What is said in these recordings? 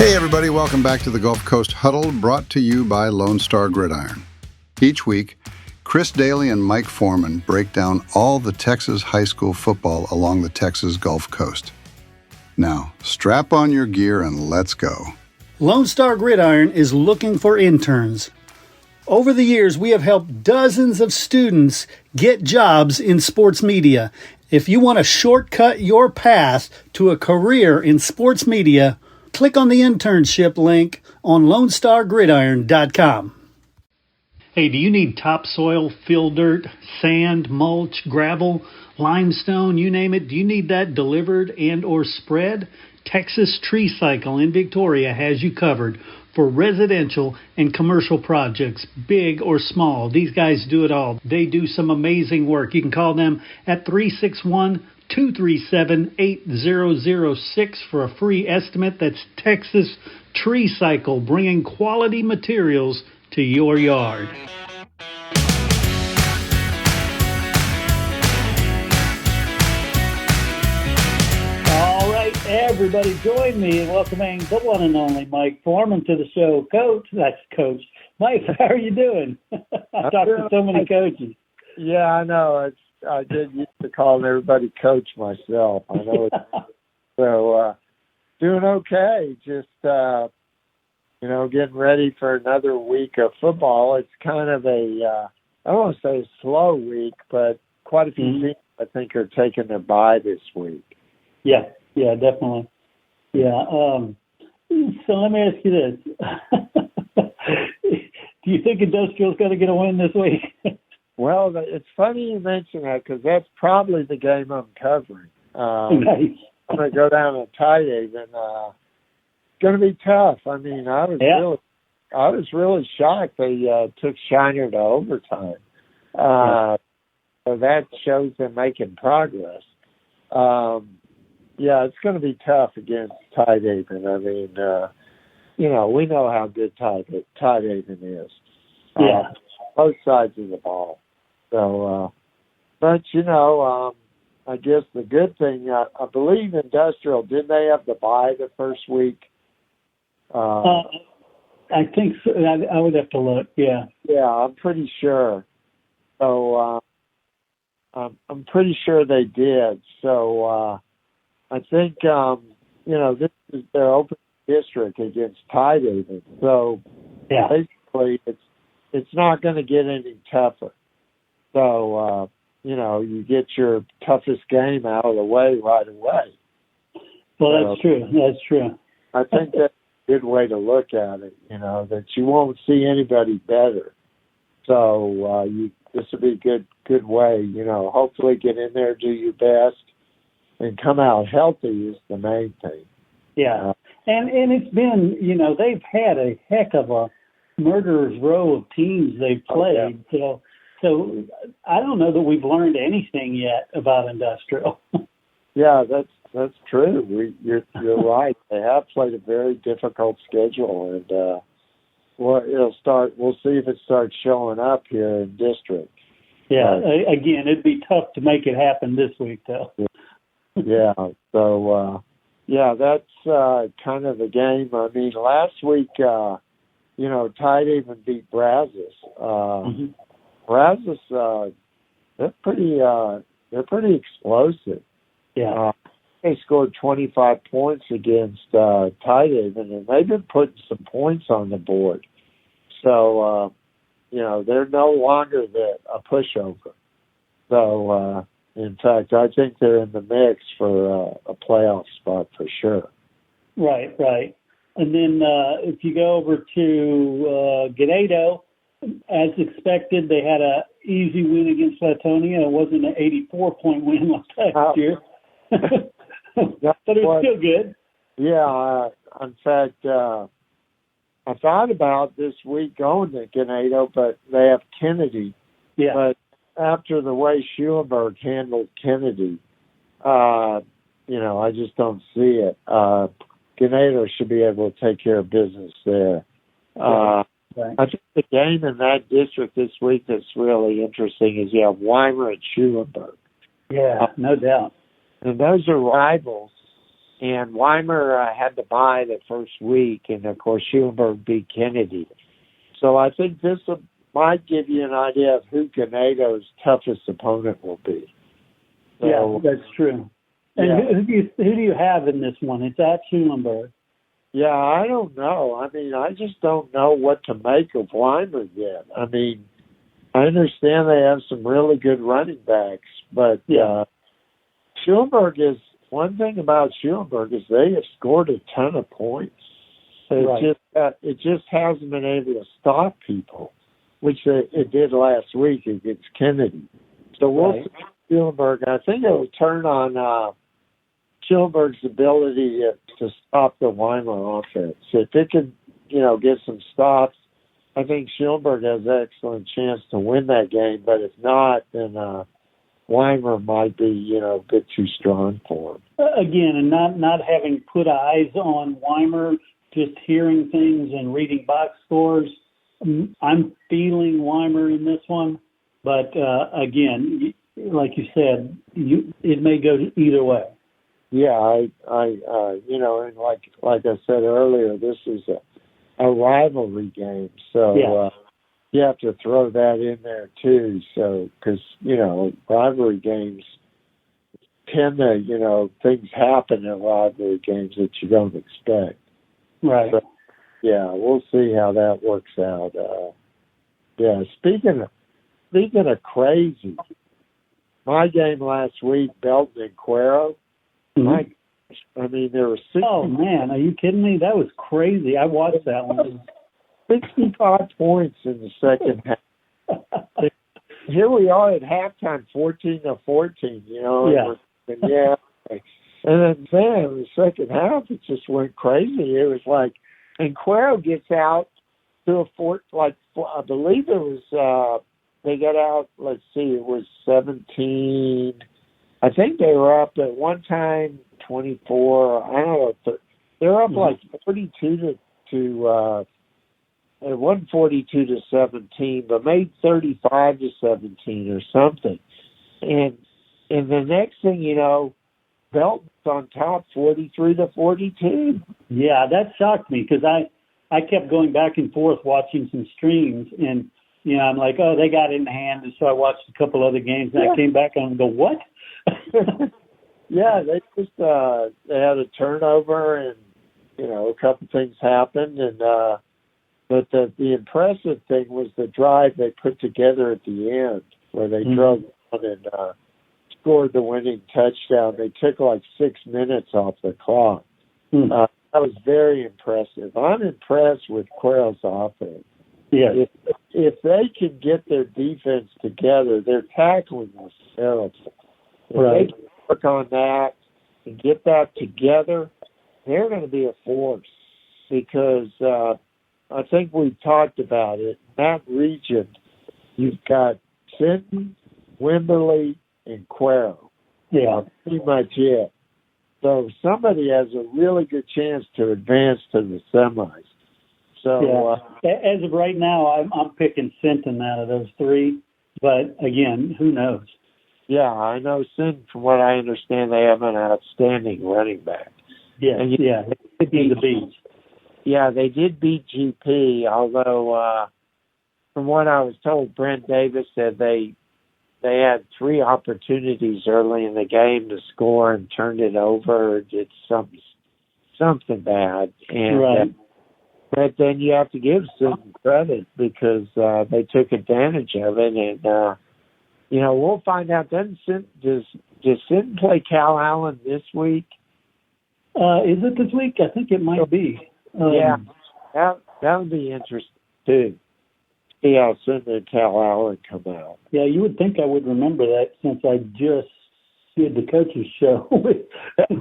Hey everybody, welcome back to the Gulf Coast Huddle, brought to you by Lone Star Gridiron. Each week, Chris Daly and Mike Foreman break down all the Texas high school football along the Texas Gulf Coast. Now, strap on your gear and let's go. Lone Star Gridiron is looking for interns. Over the years, we have helped dozens of students get jobs in sports media. If you want to shortcut your path to a career in sports media, click on the internship link on LoneStarGridiron.com. Hey, do you need topsoil, fill dirt, sand, mulch, gravel, limestone, you name it? Do you need that delivered and or spread? Texas Tree Cycle in Victoria has you covered for residential and commercial projects, big or small. These guys do it all. They do some amazing work. You can call them at 361-237-8006 for a free estimate. That's Texas Tree Cycle, bringing quality materials to your yard. All right, everybody, join me in welcoming the one and only Mike Foreman to the show. Coach, that's Coach. Mike, how are you doing? I've talked to so many coaches. Yeah, I know. I did used to call everybody Coach myself. I know. So, doing okay. Just, getting ready for another week of football. It's kind of I don't want to say a slow week, but quite a few teams, I think, are taking a bye this week. Yeah, definitely. Yeah. So let me ask you this. Do you think Industrial's going to get a win this week? Well, it's funny you mention that because that's probably the game I'm covering. Nice. I'm going to go down to Tidehaven. It's going to be tough. I mean, I was really shocked they took Shiner to overtime. So that shows them making progress. It's going to be tough against Tidehaven. I mean, we know how good Tidehaven is. Both sides of the ball. So, I guess the good thing, I believe Industrial, didn't they have the bye the first week? I think so. I would have to look, yeah. Yeah, I'm pretty sure. So, I'm pretty sure they did. So, I think, this is their open district against Tidehaven. So, basically, it's not going to get any tougher. So, you get your toughest game out of the way right away. Well, that's true. I think that's a good way to look at it, that you won't see anybody better. So, this will be a good way, hopefully get in there, do your best, and come out healthy is the main thing. Yeah. And it's been, they've had a heck of a murderer's row of teams they've played. So I don't know that we've learned anything yet about Industrial. Yeah, that's true. You're right. They have played a very difficult schedule, and we'll see if it starts showing up here in district. Yeah, again, it'd be tough to make it happen this week, though. Yeah. So that's kind of the game. I mean, last week, Tidehaven beat Brazos. Brazos, they're pretty explosive. Yeah. They scored 25 points against Tidehaven, and they've been putting some points on the board. So, they're no longer a pushover. So, in fact, I think they're in the mix for a playoff spot for sure. Right. And then if you go over to Ganado, as expected, they had a easy win against Latonia. It wasn't an 84-point win like last year. But it was still good. Yeah. In fact, I thought about this week going to Ganado, but they have Kennedy. Yeah. But after the way Schulenberg handled Kennedy, I just don't see it. Ganado should be able to take care of business there. Right. I think the game in that district this week that's really interesting is you have Weimer and Schulenberg. Yeah, no doubt. And those are rivals. and Weimer had to bye the first week, and of course Schulenburg beat Kennedy. So I think this might give you an idea of who Ganedo's toughest opponent will be. So, yeah, that's true. And yeah. who do you have in this one? It's at Schulenburg. Yeah, I don't know. I mean, I just don't know what to make of Weimer yet. I mean, I understand they have some really good running backs, but Schulenburg is one thing about Schulenburg is they have scored a ton of points. It just hasn't been able to stop people, which it did last week against Kennedy. So we'll see Schulenburg. I think it will turn on Schulenburg's ability to stop the Weimer offense. If it can, get some stops, I think Schulenburg has an excellent chance to win that game. But if not, then Weimer might be, a bit too strong for him. Again, and not having put eyes on Weimer, just hearing things and reading box scores, I'm feeling Weimer in this one. But again, like you said, it may go either way. Yeah, and like I said earlier, this is a rivalry game, so you have to throw that in there too. So, because rivalry games tend to, things happen in rivalry games that you don't expect. Right. So, yeah, we'll see how that works out. Speaking of crazy, my game last week, Belton and Cuero. Mm-hmm. I mean, there were 60. Oh man, are you kidding me? That was crazy. I watched that one. 65 points in the second half. Here we are at halftime, 14-14. And then in the second half, it just went crazy. It was like, and Cuero gets out to I believe it was. They got out. Let's see, it was 17. I think they were up at one time 24. I don't know. They were up like 42 to it wasn't 42 to 17, but made 35 to 17 or something. And the next thing you know, Belton's on top 43 to 42. Yeah, that shocked me because I kept going back and forth watching some streams and. I'm like, oh, they got it in hand. And so I watched a couple other games, and I came back and I go, what? Yeah, they just they had a turnover, and a couple things happened, and but the impressive thing was the drive they put together at the end, where they drove on and scored the winning touchdown. They took like 6 minutes off the clock. That was very impressive. I'm impressed with Cuero's offense. Yeah. If they can get their defense together, their tackling was terrible. If they can work on that and get that together, they're going to be a force because I think we've talked about it. In that region, you've got Sinton, Wimberley, and Cuero. Yeah. Pretty much it. So somebody has a really good chance to advance to the semis. So, as of right now, I'm picking Sinton out of those three. But, again, who knows? Yeah, I know Sinton, from what I understand, they have an outstanding running back. Yeah, they could be the beast. Yeah, they did beat GP, although from what I was told, Brent Davis said they had 3 opportunities early in the game to score and turned it over or did something bad. And but then you have to give Sinton credit because they took advantage of it. And, we'll find out. Does Sinton play Cal Allen this week? Is it this week? I think it might be. That would be interesting, too. See how Sinton and Cal Allen come out. Yeah, you would think I would remember that since I just did the coaches show with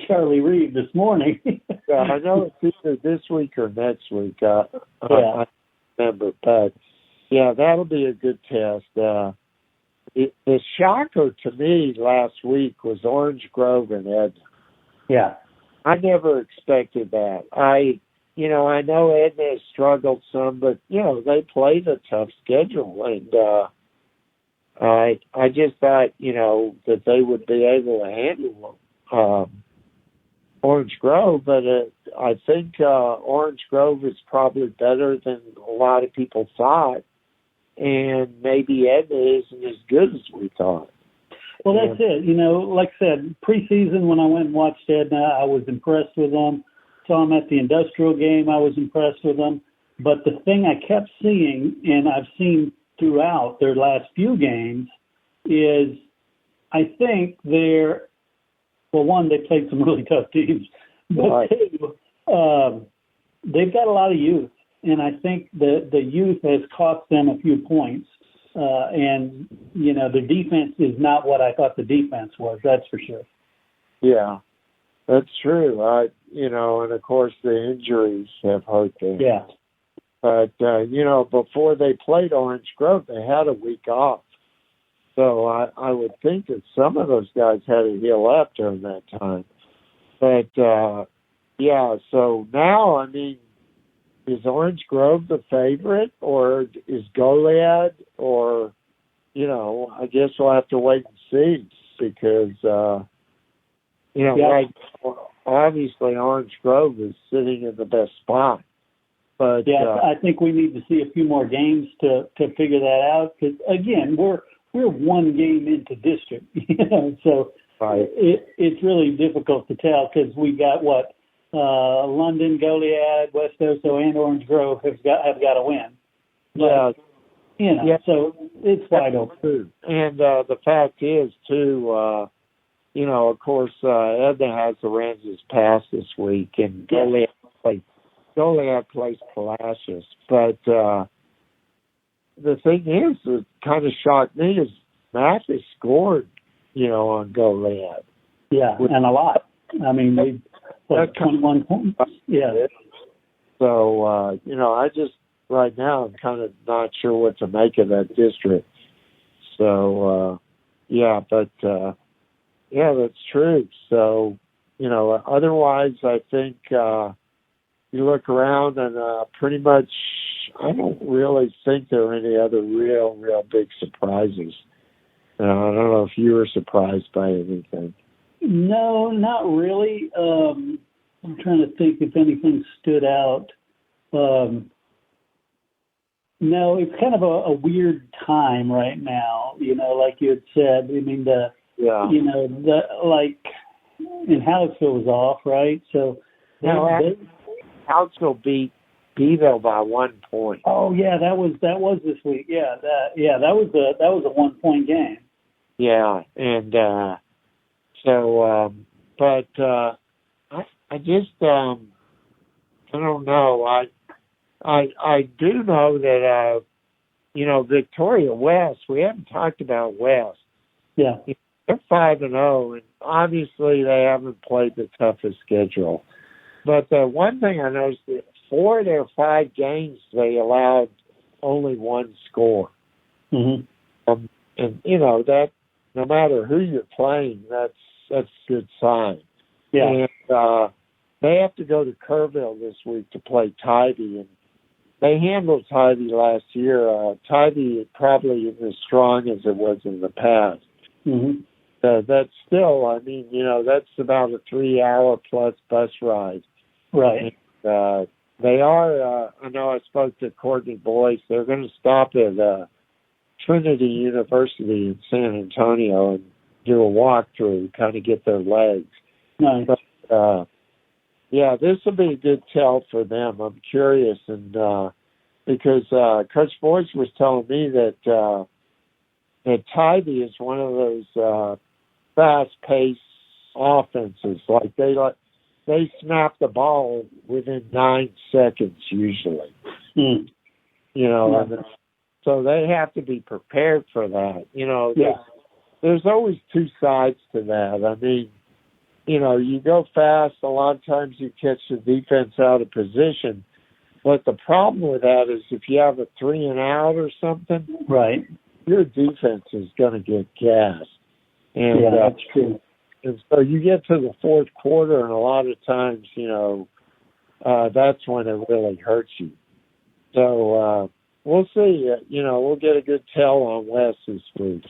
Charlie Reed this morning. Yeah, I know it's either this week or next week. I remember, but that'll be a good test. The shocker to me last week was Orange Grove and Edna. Yeah, I never expected that. I know Edna has struggled some, but they played a tough schedule, and I just thought, that they would be able to handle them. Orange Grove, but I think Orange Grove is probably better than a lot of people thought, and maybe Edna isn't as good as we thought. Well, that's it. You know, like I said, preseason when I went and watched Edna, I was impressed with them. Saw them at the Industrial game, I was impressed with them. But the thing I kept seeing, and I've seen throughout their last few games, is I think they're, well, one, they played some really tough teams, but Right. two, they've got a lot of youth, and I think the youth has cost them a few points. And, you know, the defense is not what I thought the defense was, that's for sure. Yeah, that's true. You know, and of course the injuries have hurt them. Yeah. But, you know, before they played Orange Grove, they had a week off. So I would think that some of those guys had to heal up during that time. But, yeah, so now, I mean, is Orange Grove the favorite, or is Goliad, or, you know, I guess we'll have to wait and see because, you know, right, obviously Orange Grove is sitting in the best spot. But yeah, I think we need to see a few more games to figure that out. Because again, we're one game into district, you know, so right. It's really difficult to tell because we got London, Goliad, West Oso, and Orange Grove have got to win. Yeah, but, you know, so it's wide open. And the fact is too, you know, of course, Edna has the Ramses Pass this week, and Goliad plays Palacios. But the thing is, that kind of shocked me is Mathis scored, you know, on Goliad. Yeah, and a lot. I mean, they put 21 points. Yeah. So, you know, I just, right now, I'm kind of not sure what to make of that district. So, yeah, but, yeah, that's true. So, you know, otherwise, I think you look around and pretty much I don't really think there are any other real big surprises. I don't know if you were surprised by anything. No, not really. I'm trying to think if anything stood out. No, it's kind of a weird time right now, you know, like you had said. I mean, you know, in Hallettsville was off, right? So Hallettsville beat Beeville by 1 point. Oh yeah, that was this week. Yeah, that was a 1 point game. Yeah, and but I just I don't know. I do know that you know, Victoria West. We haven't talked about West. Yeah, they're 5-0, and obviously they haven't played the toughest schedule. But the one thing I noticed that 4 of their 5 games they allowed only 1 score. Mm-hmm. And you know that no matter who you're playing, that's a good sign. Yeah. And they have to go to Kerrville this week to play Tybee, and they handled Tybee last year. Tybee probably isn't as strong as it was in the past. Mm-hmm. That's still, I mean, you know, that's about a 3-hour plus bus ride. Right. And, they are, I know I spoke to Courtney Boyce. They're going to stop at Trinity University in San Antonio and do a walkthrough, kind of get their legs. Nice. But, yeah, this will be a good tell for them. I'm curious, and because Coach Boyce was telling me that Tybee is one of those fast-paced offenses. Like they snap the ball within 9 seconds usually. Mm. You know, Yeah. so they have to be prepared for that. You know, Yeah. there's always 2 sides to that. I mean, you know, you go fast, a lot of times you catch the defense out of position. But the problem with that is if you have a 3 and out or something, right, your defense is going to get gassed. And, yeah, that's true. And so you get to the fourth quarter, and a lot of times, you know, that's when it really hurts you. So we'll see. You know, we'll get a good tell on West this week.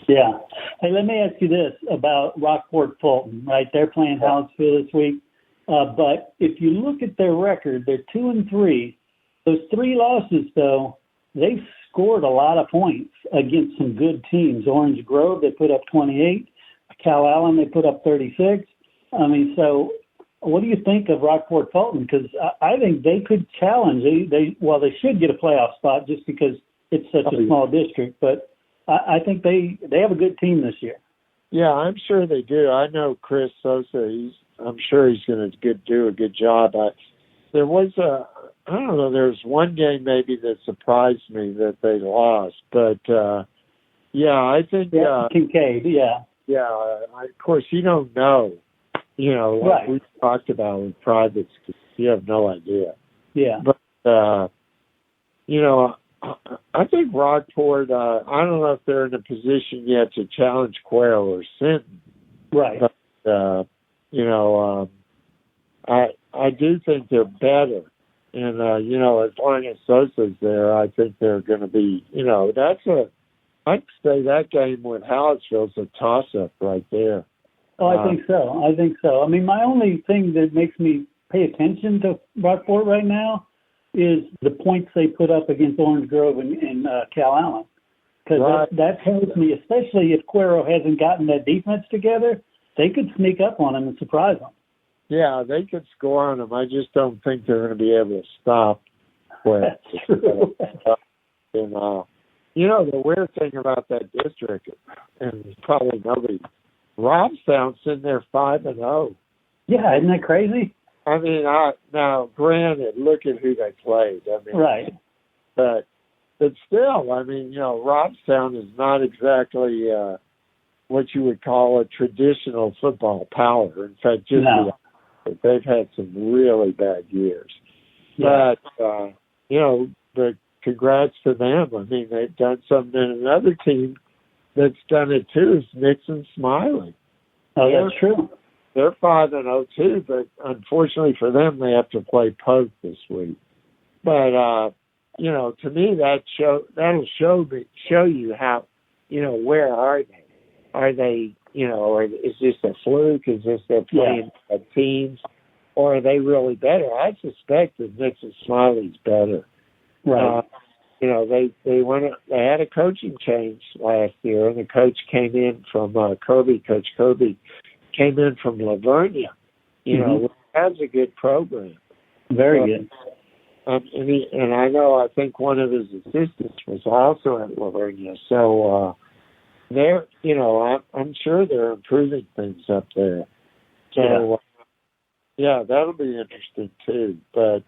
Yeah. Hey, let me ask you this about Rockport Fulton, right? They're playing Hallettsville this week. But if you look at their record, they're 2-3. Those 3 losses, though, they've scored a lot of points against some good teams. Orange Grove, they put up 28. Cal Allen, they put up 36. I mean, so what do you think of Rockport Fulton? Because I think they could challenge. They should get a playoff spot just because it's such a small district. But I think they have a good team this year. Yeah, I'm sure they do. I know Chris Sosa. I'm sure he's going to do a good job. There was there's one game maybe that surprised me that they lost. But, I think Kincaid, yeah. Yeah, of course, you don't know. Like right. we talked about with privates, you have no idea. Yeah. But, I think Rockport, I don't know if they're in a position yet to challenge Quail or Sinton. Right. But, I do think they're better. And, as long as Sosa's there, I think they're going to be, I'd say that game with Hallettsville is a toss-up right there. Oh, I think so. I mean, my only thing that makes me pay attention to Rockport right now is the points they put up against Orange Grove and Cal Allen. Because that tells me, especially if Cuero hasn't gotten that defense together, they could sneak up on them and surprise them. Yeah, they could score on them. I just don't think they're going to be able to stop Cuero. That's true. And, the weird thing about that district, and probably nobody, Robstown's in there 5-0. Yeah, isn't that crazy? I mean, now, granted, look at who they played. I mean, right. But still, I mean, Robstown is not exactly what you would call a traditional football power. In fact, they've had some really bad years. Yeah. But congrats to them. I mean, they've done something. And another team that's done it too is Nixon Smiley. Oh, that's true. They're 5-0 too, but unfortunately for them, they have to play Pope this week. But to me, that'll show you how, where are they? Are they, or is this a fluke? Is this they're playing teams, or are they really better? I suspect that Nixon Smiley's better. Right. They had a coaching change last year, and the coach came in from Coach Kirby came in from Lavernia, which has a good program. Very good. And I think one of his assistants was also at Lavernia. So they're, I'm sure they're improving things up there. So, that'll be interesting too. But,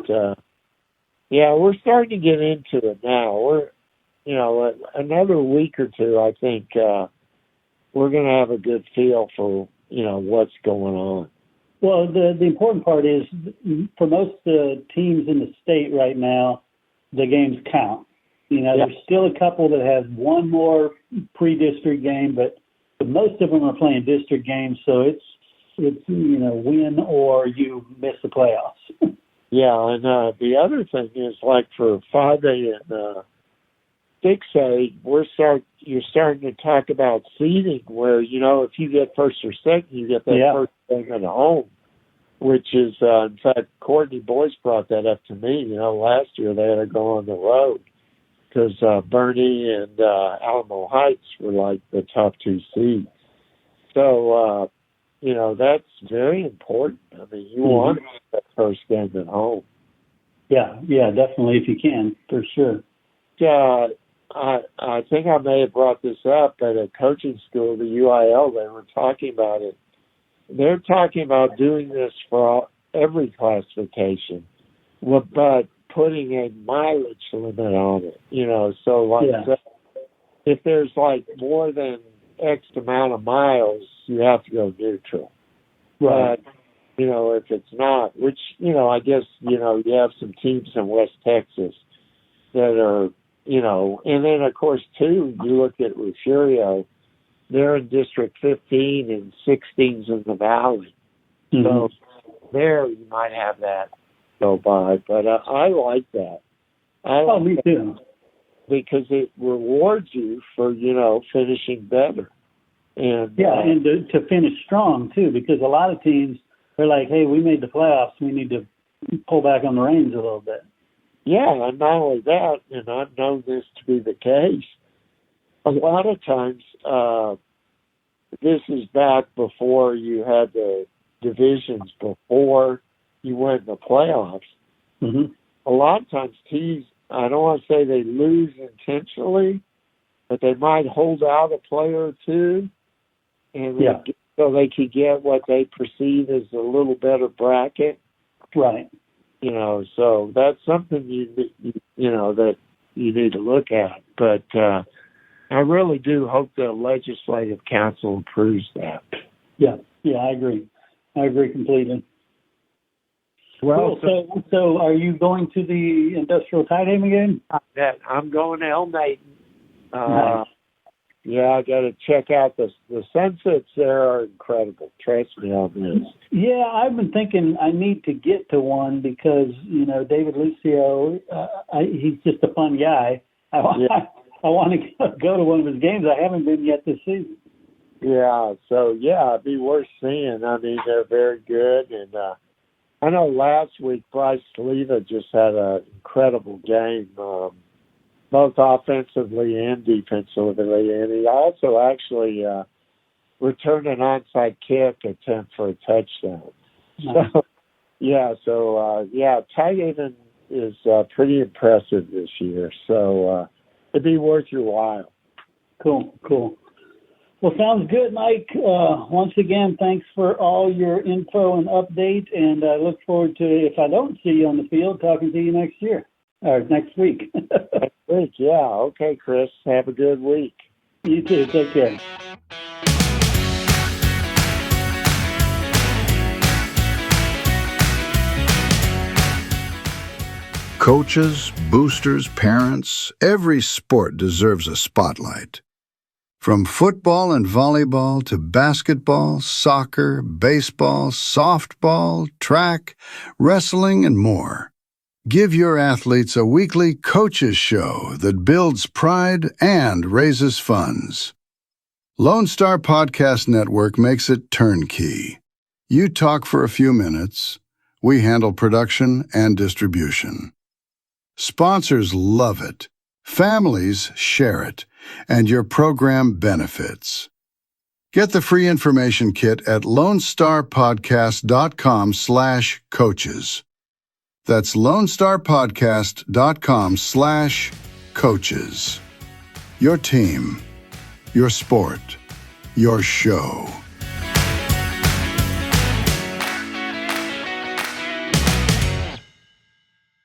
we're starting to get into it now. We're, another week or two, I think we're going to have a good feel for, what's going on. Well, the important part is for most teams in the state right now, the games count. There's still a couple that have one more pre-district game, but most of them are playing district games, so it's win or you miss the playoffs. Yeah, and the other thing is, like for 5A and 6A, you're starting to talk about seeding where, if you get first or second, you get that first thing at home, which is, in fact, Courtney Boyce brought that up to me. Last year they had to go on the road because Bernie and Alamo Heights were like the top 2 seeds. So, that's very important. I mean, you want that first game at home. Yeah, definitely if you can, for sure. I think I may have brought this up at a coaching school, the UIL. They were talking about it. They're talking about doing this for every classification, but putting a mileage limit on it. So if there's more than X amount of miles, you have to go neutral. Right. But, if it's not, which, I guess, you have some teams in West Texas that are, and then, of course, too, you look at Refugio, they're in District 15 and 16's in the Valley. Mm-hmm. So there you might have that go by. But I like that. Me too. Because it rewards you for, finishing better. And and to finish strong, too, because a lot of teams they're like, hey, we made the playoffs. We need to pull back on the reins a little bit. Yeah, and not only that, and I've known this to be the case, a lot of times, this is back before you had the divisions, before you went in the playoffs. Mm-hmm. A lot of times teams, I don't want to say they lose intentionally, but they might hold out a player or two, and so they could get what they perceive as a little better bracket. Right. So that's something that you need to look at. But I really do hope the Legislative Council improves that. Yeah, I agree. I agree completely. Well, cool. So are you going to the Industrial Tidehaven game? I'm going to Elmaton. Nice. Yeah, I got to check out the sunsets there are incredible. Trust me on this. Yeah, I've been thinking I need to get to one because David Lucio, he's just a fun guy. I want to go to one of his games. I haven't been yet this season. Yeah, so it'd be worth seeing. I mean, they're very good, and I know last week Bryce Leva just had an incredible game. Both offensively and defensively, and he also actually returned an onside kick attempt for a touchdown. Nice. Tidehaven is pretty impressive this year, so it'd be worth your while. Cool. Well, sounds good, Mike. Once again, thanks for all your info and update, and I look forward to, if I don't see you on the field, talking to you next year. Or next week. Next week, yeah. Okay, Chris. Have a good week. You too. Take care. Coaches, boosters, parents, every sport deserves a spotlight. From football and volleyball to basketball, soccer, baseball, softball, track, wrestling, and more. Give your athletes a weekly coaches show that builds pride and raises funds. Lone Star Podcast Network makes it turnkey. You talk for a few minutes. We handle production and distribution. Sponsors love it. Families share it. And your program benefits. Get the free information kit at lonestarpodcast.com/coaches. That's lonestarpodcast.com/coaches. Your team, your sport, your show.